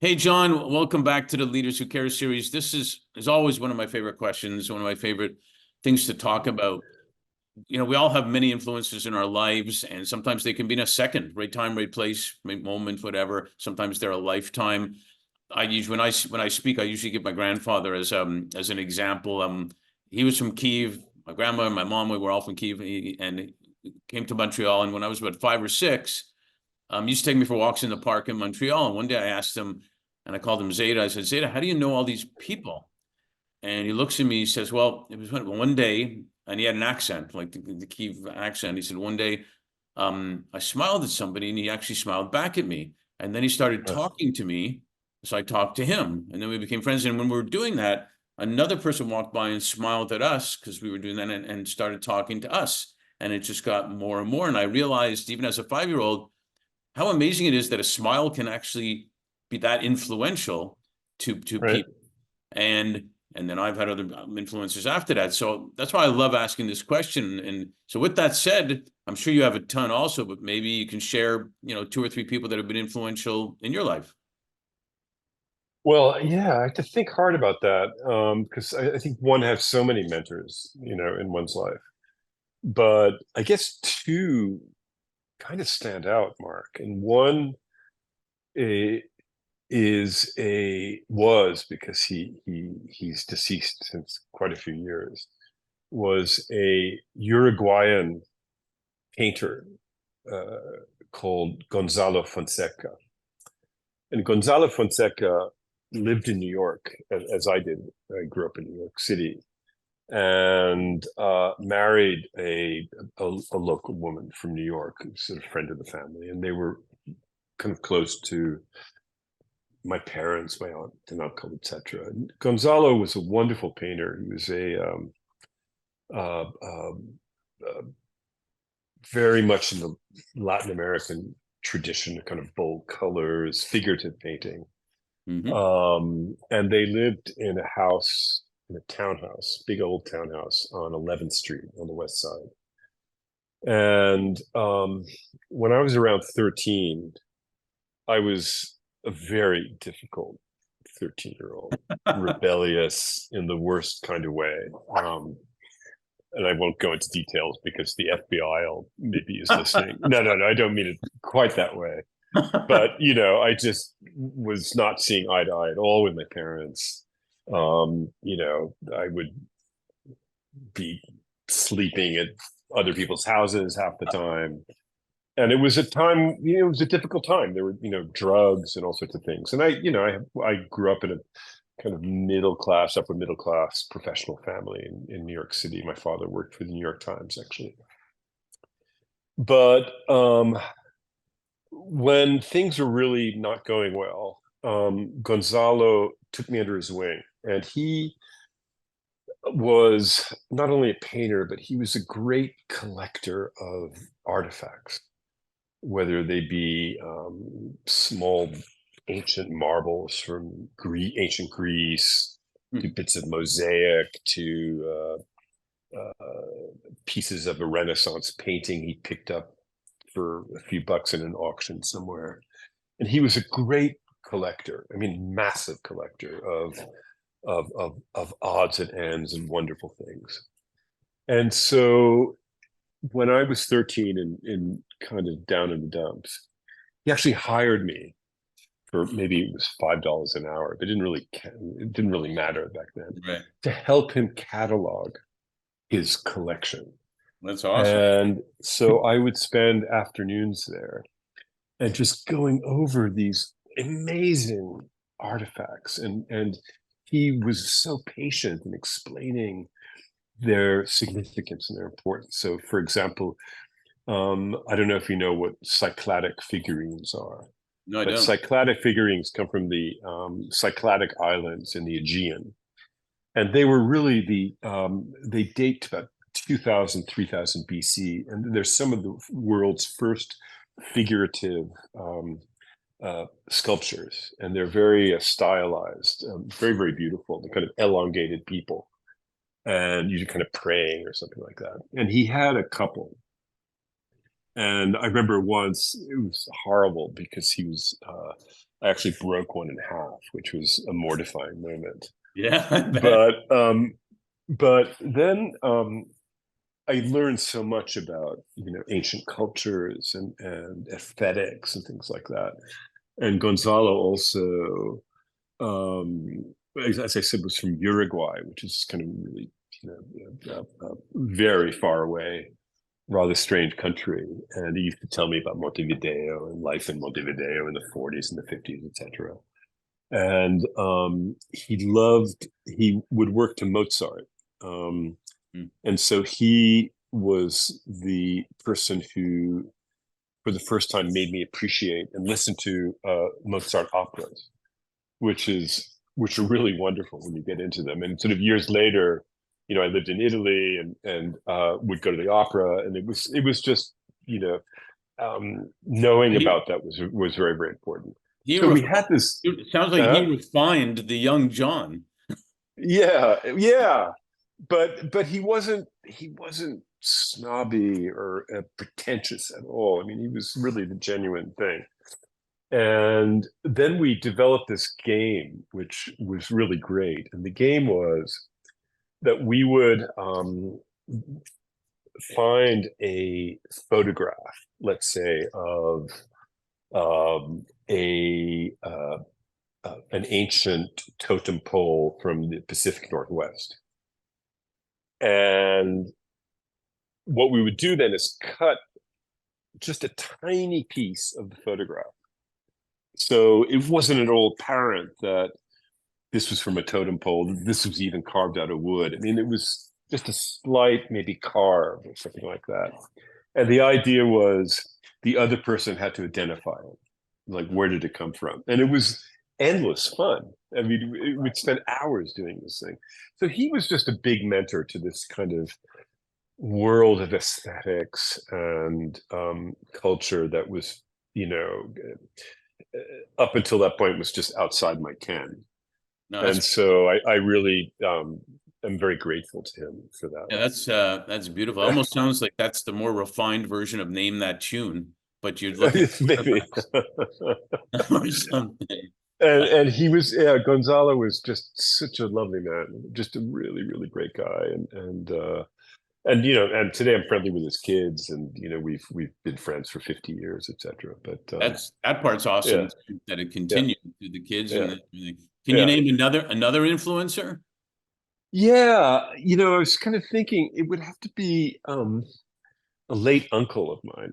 Hey, John, welcome back to the Leaders Who Care series. This is always one of my favorite questions, one of my favorite things to talk about. We all have many influences in our lives, and sometimes they can be in a second, right time, right place, right moment, whatever. Sometimes they're a lifetime. I usually when I speak, I usually give my grandfather as an example. He was from Kiev. My grandma and my mom, we were all from Kiev, and he came to Montreal. And when I was about 5 or 6, he used to take me for walks in the park in Montreal. And one day I asked him, and I called him Zeta. I said, Zeta, how do you know all these people? And he looks at me, he says, well, it was one day, and he had an accent, like the Kiev accent. He said, one day, I smiled at somebody, and he actually smiled back at me. And then he started talking to me. So I talked to him, and then we became friends. And when we were doing that, another person walked by and smiled at us because we were doing that and started talking to us. And it just got more and more. And I realized, even as a 5-year-old, how amazing it is that a smile can actually be that influential to Right. people. And then I've had other influencers after that. So that's why I love asking this question. And so with that said, I'm sure you have a ton also, but maybe you can share, 2 or 3 people that have been influential in your life. Well, yeah, I have to think hard about that because I think one has so many mentors, in one's life. But I guess two kind of stand out, Mark. And one eh, was because he's deceased since quite a few years, was a Uruguayan painter uh, called Gonzalo Fonseca. And Gonzalo Fonseca lived in New York, as I did. I grew up in New York City, and married a local woman from New York, sort of friend of the family, and they were kind of close to my parents, my aunt and uncle, etc. Gonzalo was a wonderful painter. He was uh, um, uh, very much in the Latin American tradition, kind of bold colors, figurative painting. Mm-hmm. And they lived in a house, in a townhouse, big old townhouse on 11th Street on the west side. And when I was around 13, I was a very difficult 13-year-old, rebellious in the worst kind of way. And I won't go into details because the FBI maybe is listening. No, I don't mean it quite that way. But I just was not seeing eye to eye at all with my parents. I would be sleeping at other people's houses half the time, and it was a time. It was a difficult time. There were drugs and all sorts of things. And I grew up in a kind of middle class, upper middle class professional family in New York City. My father worked for the New York Times, actually. But when things were really not going well, Gonzalo took me under his wing, and he was not only a painter, but he was a great collector of artifacts, whether they be small ancient marbles from ancient Greece, to bits of mosaic, to pieces of a Renaissance painting he picked up for a few bucks in an auction somewhere. And he was a great collector. I mean, massive collector of odds and ends and wonderful things. And so when I was 13 and kind of down in the dumps, he actually hired me for, maybe it was $5 an hour, but it didn't really matter back then, Right. to help him catalog his collection. That's awesome. And so I would spend afternoons there and just going over these amazing artifacts. And he was so patient in explaining their significance and their importance. So, for example, I don't know if you know what cycladic figurines are, No, I but don't. cycladic figurines come from the Cycladic Islands in the Aegean. And they were really they date to about 2000, 3000 BC. And they're some of the world's first figurative sculptures. And they're very stylized, very, very beautiful. They're kind of elongated people. And you're kind of praying or something like that. And he had a couple. And I remember once it was horrible because he was I actually broke one in half, which was a mortifying moment. Yeah, I bet. But then I learned so much about ancient cultures and aesthetics and things like that. And Gonzalo also, as I said, was from Uruguay, which is kind of really very far away, rather strange country. And he used to tell me about Montevideo and life in Montevideo in the 40s and the 50s, etc. And he would work to Mozart. And so he was the person who, for the first time, made me appreciate and listen to Mozart operas, which are really wonderful when you get into them. And sort of years later, I lived in Italy and would go to the opera, and it was just knowing about that was very, very important. So we had this. It sounds like he refined the young John. Yeah, but he wasn't snobby or pretentious at all. I mean, he was really the genuine thing. And then we developed this game, which was really great. And the game was that we would find a photograph, let's say, of an ancient totem pole from the Pacific Northwest. And what we would do then is cut just a tiny piece of the photograph. So it wasn't at all apparent that this was from a totem pole. This was even carved out of wood. I mean, it was just a slight, maybe carved or something like that. And the idea was the other person had to identify it. Like, where did it come from? And it was endless fun. I mean, we'd spend hours doing this thing. So he was just a big mentor to this kind of world of aesthetics and culture that was, up until that point was just outside my ken. No, and so I really am very grateful to him for that. Yeah, that's beautiful. It almost sounds like that's the more refined version of Name That Tune, but you'd look at maybe or something. And he was, Gonzalo was just such a lovely man, just a really, really great guy. And and today I'm friendly with his kids, and we've been friends for 50 years, etc. But that part's awesome, that it continued to the kids and everything. Can you name another influencer? Yeah, I was kind of thinking it would have to be a late uncle of mine,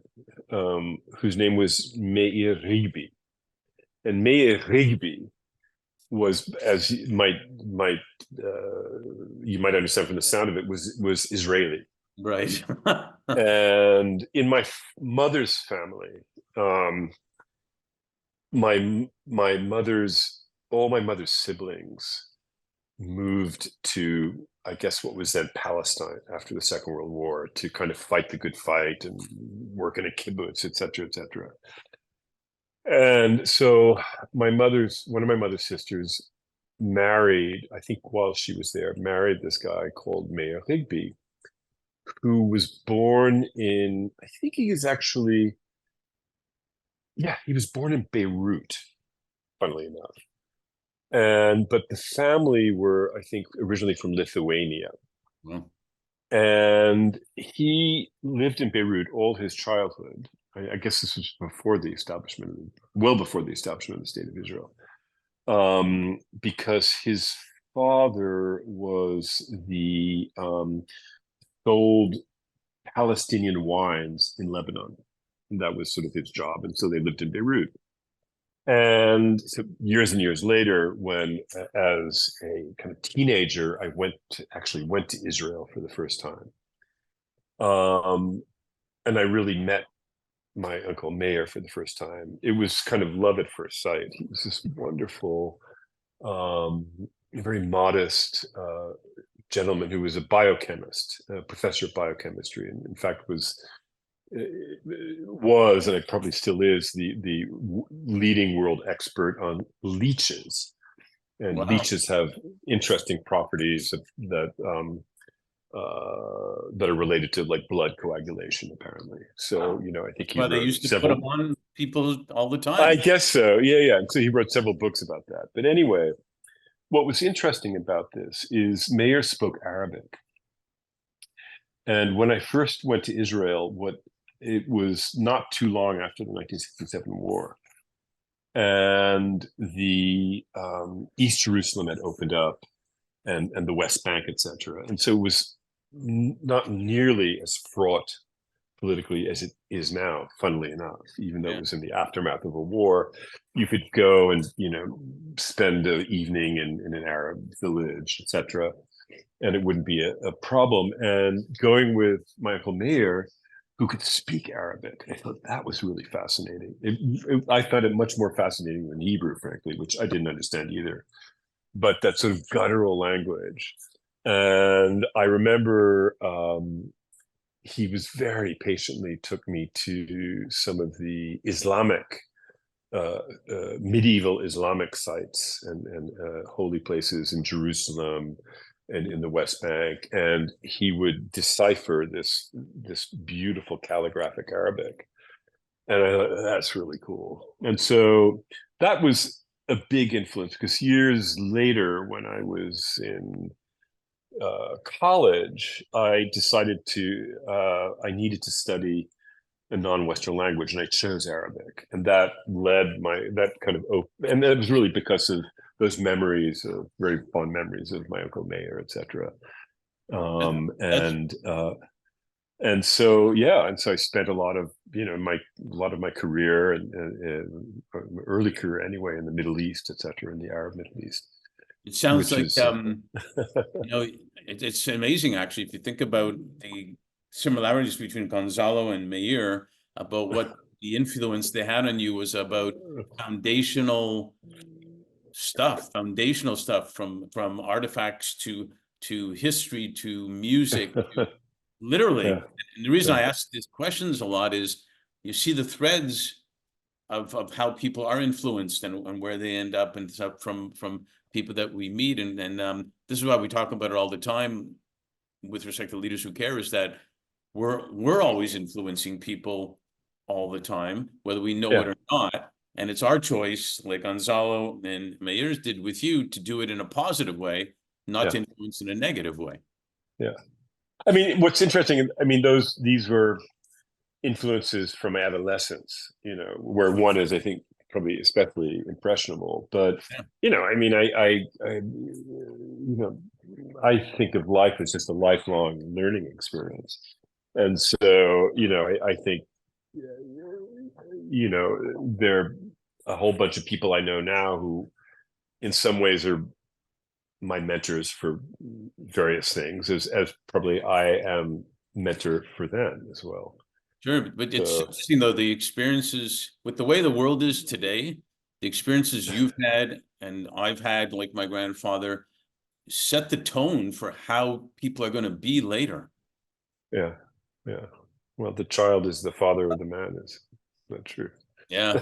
whose name was Meir. And Meir was, as you might understand from the sound of it, was Israeli. Right. And in my mother's family, all my mother's siblings moved to, I guess, what was then Palestine after the Second World War to kind of fight the good fight and work in a kibbutz, etc., etc. And so one of my mother's sisters married, I think while she was there, married this guy called Meir Higby, who was born in, I think he was actually, he was born in Beirut, funnily enough. But the family were, I think, originally from Lithuania. Well, and he lived in Beirut all his childhood. I guess this was well before the establishment of the State of Israel, because his father was sold Palestinian wines in Lebanon. And that was sort of his job. And so they lived in Beirut. And so years and years later, when as a kind of teenager, I actually went to Israel for the first time. And I really met my uncle Meir for the first time. It was kind of love at first sight. He was this wonderful, very modest gentleman who was a biochemist, a professor of biochemistry, and in fact was, and it probably still is, the leading world expert on leeches. And leeches have interesting properties that that are related to like blood coagulation, apparently. So, I think he Well, they wrote used to put them several. on people all the I time. guess so. Yeah. And so he wrote several books about that. But anyway, what was interesting about this is Meir spoke Arabic. And when I first went to Israel, it was not too long after the 1967 war. And the East Jerusalem had opened up, and the West Bank, etc. And so it was not nearly as fraught politically as it is now, funnily enough, even though it Yeah. was in the aftermath of a war. You could go and, spend an evening in an Arab village, etc., and it wouldn't be a problem. And going with my Uncle Meir, who could speak Arabic, I thought that was really fascinating. I found it much more fascinating than Hebrew, frankly, which I didn't understand either. But that sort of guttural language. And I remember he was very patiently took me to some of the Islamic, medieval Islamic sites and holy places in Jerusalem and in the West Bank, and he would decipher this beautiful calligraphic Arabic, and I thought that's really cool. And so that was a big influence, because years later, when I was in college, I decided I needed to study a non-Western language, and I chose Arabic, and that and that was really because of those memories, of very fond memories of my Uncle Meir, etc. That's And so I spent a lot of my career and early career anyway in the Middle East, etc., in the Arab Middle East, it sounds which like is it's amazing actually if you think about the similarities between Gonzalo and Meir about what the influence they had on you was about foundational foundational stuff from artifacts to history to music to literally. yeah, And the reason yeah, I ask these questions a lot is you see the threads of how people are influenced and where they end up and stuff from people that we meet. And this is why we talk about it all the time with respect to leaders who care, is that we're always influencing people all the time, whether we know it yeah, or not. And it's our choice, like Gonzalo and Meir's did with you, to do it in a positive way, not yeah, to influence in a negative way. yeah. I mean, what's interesting, these were influences from adolescence, where one is, I think, probably especially impressionable. But, Yeah. I think of life as just a lifelong learning experience. And so, I think, there are a whole bunch of people I know now who in some ways are my mentors for various things, as probably I am mentor for them as well. Sure, but it's So interesting though, the experiences with the way the world is today, the experiences you've had and I've had, like my grandfather, set the tone for how people are going to be later. yeah, yeah. Well, the child is the father of the man, is that true? Yeah.